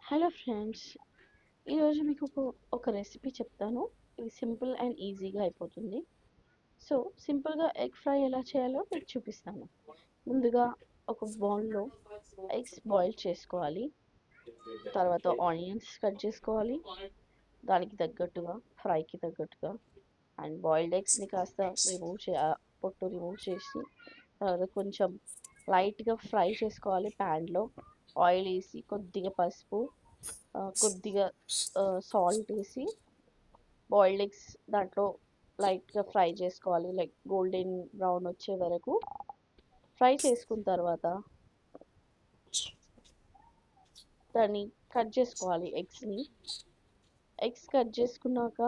Hello friends, ఈరోజు మీకు ఒక రెసిపీ చెప్తాను. ఇది సింపుల్ అండ్ ఈజీగా అయిపోతుంది. సో సింపుల్గా ఎగ్ ఫ్రై ఎలా చేయాలో మీకు చూపిస్తాను. ముందుగా ఒక బౌల్లో ఎగ్స్ బాయిల్ చేసుకోవాలి. తర్వాత ఆనియన్స్ కట్ చేసుకోవాలి, దానికి తగ్గట్టుగా ఫ్రైకి తగ్గట్టుగా. అండ్ బాయిల్డ్ ఎగ్స్ని కాస్త పొట్టు రిమూవ్ చేసి తర్వాత కొంచెం లైట్గా ఫ్రై చేసుకోవాలి. ప్యాన్లో ఆయిల్ వేసి కొద్దిగా పసుపు, కొద్దిగా సాల్ట్ వేసి బాయిల్డ్ ఎగ్స్ దాంట్లో లైట్గా ఫ్రై చేసుకోవాలి. లైక్ గోల్డెన్ బ్రౌన్ వచ్చే వరకు ఫ్రై చేసుకున్న తర్వాత దాన్ని కట్ చేసుకోవాలి. ఎగ్స్ కట్ చేసుకున్నాక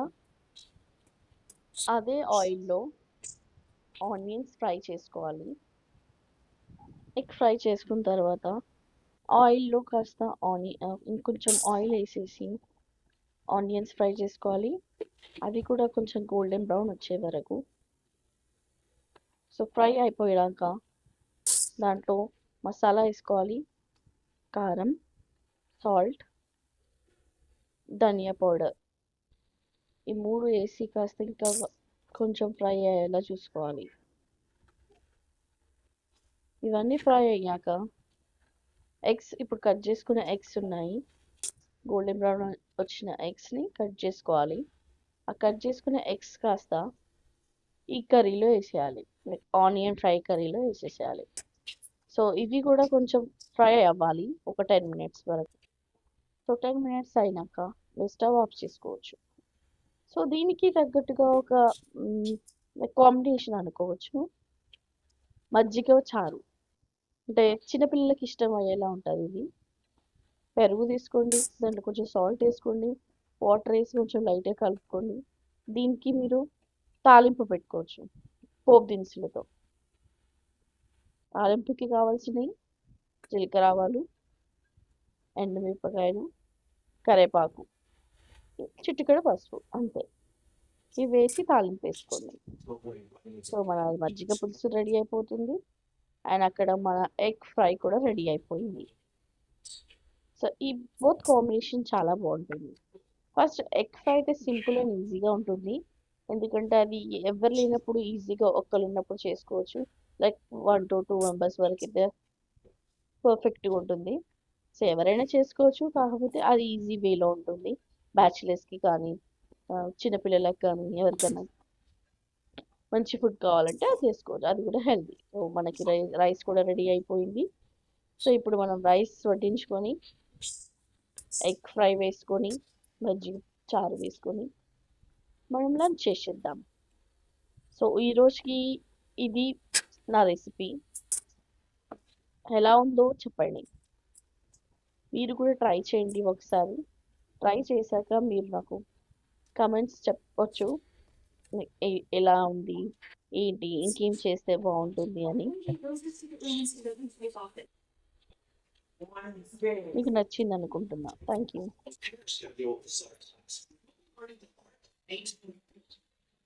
అదే ఆయిల్లో ఆనియన్స్ ఫ్రై చేసుకోవాలి. ఎగ్ ఫ్రై చేసుకున్న తర్వాత ఆయిల్లో కాస్త ఇంకొంచెం ఆయిల్ వేసేసి ఆనియన్స్ ఫ్రై చేసుకోవాలి. అవి కూడా కొంచెం గోల్డెన్ బ్రౌన్ వచ్చే వరకు. సో ఫ్రై అయిపోయాక దాంట్లో మసాలా వేసుకోవాలి. కారం, సాల్ట్, ధనియా పౌడర్, ఈ మూడు వేసి కాస్త ఇంకా కొంచెం ఫ్రై అయ్యేలా చూసుకోవాలి. ఇవన్నీ ఫ్రై అయ్యాక ఇప్పుడు కట్ చేసుకున్న ఎగ్స్ ఉన్నాయి, గోల్డెన్ బ్రౌన్ వచ్చిన ఎగ్స్ని కట్ చేసుకోవాలి. ఆ కట్ చేసుకున్న ఎగ్స్ కాస్త ఈ కర్రీలో వేసేయాలి. లైక్ ఆనియన్ ఫ్రై కర్రీలో వేసేసేయాలి. సో ఇవి కూడా కొంచెం ఫ్రై అవ్వాలి ఒక 10 మినిట్స్ వరకు. సో 10 మినిట్స్ అయినాక స్టవ్ ఆఫ్ చేసుకోవచ్చు. సో దీనికి తగ్గట్టుగా ఒక కాంబినేషన్ అనుకోవచ్చు, మజ్జిగ చారు. అంటే చిన్నపిల్లలకి ఇష్టం అయ్యేలా ఉంటుంది ఇది. పెరుగు తీసుకోండి, దాంట్లో కొంచెం సాల్ట్ వేసుకోండి, వాటర్ వేసి కొంచెం లైట్గా కలుపుకోండి. దీనికి మీరు తాలింపు పెట్టుకోవచ్చు పోపు దినుసులతో. తాలింపుకి కావాల్సినవి జీలకర్ర ఆవాలు, ఎండుమిరపకాయలు, కరివేపాకు, చిటికెడు పసుపు, అంతే. ఇవి వేసి తాలింపు వేసుకోండి. సో మన మజ్జిగ పులుసు రెడీ అయిపోతుంది. అండ్ అక్కడ మన ఎగ్ ఫ్రై కూడా రెడీ అయిపోయింది. సో ఈ బోత్ కాంబినేషన్ చాలా బాగుంటుంది. ఫస్ట్ ఎగ్ ఫ్రై అయితే సింపుల్ అండ్ ఈజీగా ఉంటుంది, ఎందుకంటే అది ఎవరు లేనప్పుడు ఈజీగా ఒక్కరు ఉన్నప్పుడు చేసుకోవచ్చు. లైక్ 1 to 2 మెంబర్స్ వరకు అయితే పర్ఫెక్ట్గా ఉంటుంది. సో ఎవరైనా చేసుకోవచ్చు, కాకపోతే అది ఈజీ వేలో ఉంటుంది. బ్యాచిలర్స్కి కానీ చిన్నపిల్లలకు కానీ ఎవరికైనా మంచి ఫుడ్ కావాలంటే అది చేసుకోవచ్చు. అది కూడా హెల్తీ. సో మనకి రైస్ కూడా రెడీ అయిపోయింది. సో ఇప్పుడు మనం రైస్ వడ్డించుకొని ఎగ్ ఫ్రై వేసుకొని మజ్జిగ చారు వేసుకొని మనం లంచ్ చేసేద్దాం. సో ఈరోజుకి ఇది నా రెసిపీ. ఎలా ఉందో చెప్పండి. మీరు కూడా ట్రై చేయండి ఒకసారి. ట్రై చేశాక మీరు నాకు కమెంట్స్ చెప్పొచ్చు, ఎలా ఉంది, ఏంటి, ఇంకేం చేస్తే బాగుంటుంది అని. మీకు నచ్చింది అనుకుంటున్నా. Thank you.